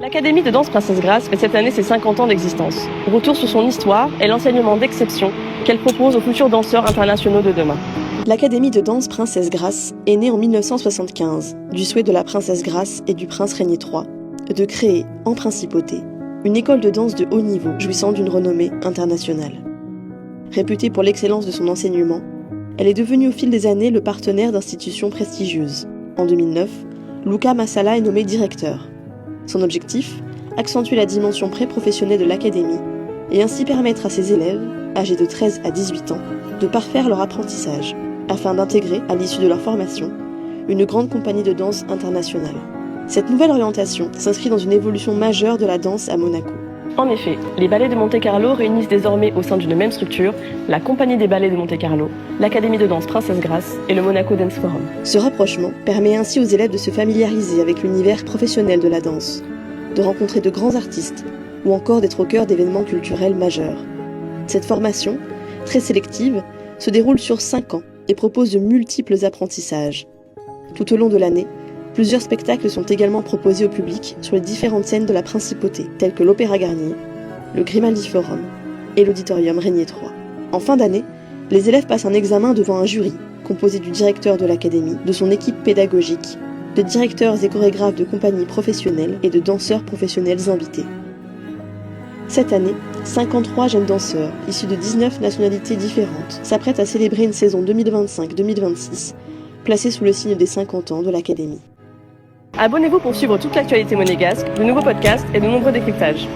L'Académie de danse Princesse Grace fait cette année ses 50 ans d'existence. Retour sur son histoire et l'enseignement d'exception qu'elle propose aux futurs danseurs internationaux de demain. L'Académie de danse Princesse Grace est née en 1975, du souhait de la Princesse Grace et du Prince Régnier III, de créer, en principauté, une école de danse de haut niveau jouissant d'une renommée internationale. Réputée pour l'excellence de son enseignement, elle est devenue au fil des années le partenaire d'institutions prestigieuses. En 2009, Luca Massala est nommé directeur. Son objectif, accentuer la dimension pré-professionnelle de l'académie et ainsi permettre à ses élèves, âgés de 13 à 18 ans, de parfaire leur apprentissage, afin d'intégrer, à l'issue de leur formation, une grande compagnie de danse internationale. Cette nouvelle orientation s'inscrit dans une évolution majeure de la danse à Monaco. En effet, les ballets de Monte-Carlo réunissent désormais au sein d'une même structure la Compagnie des ballets de Monte-Carlo, l'Académie de danse Princesse Grace et le Monaco Dance Forum. Ce rapprochement permet ainsi aux élèves de se familiariser avec l'univers professionnel de la danse, de rencontrer de grands artistes ou encore d'être au cœur d'événements culturels majeurs. Cette formation, très sélective, se déroule sur 5 ans et propose de multiples apprentissages. Tout au long de l'année, plusieurs spectacles sont également proposés au public sur les différentes scènes de la principauté, telles que l'Opéra Garnier, le Grimaldi Forum et l'Auditorium Régnier III. En fin d'année, les élèves passent un examen devant un jury, composé du directeur de l'académie, de son équipe pédagogique, de directeurs et chorégraphes de compagnies professionnelles et de danseurs professionnels invités. Cette année, 53 jeunes danseurs, issus de 19 nationalités différentes, s'apprêtent à célébrer une saison 2025-2026, placée sous le signe des 50 ans de l'académie. Abonnez-vous pour suivre toute l'actualité monégasque, de nouveaux podcasts et de nombreux décryptages.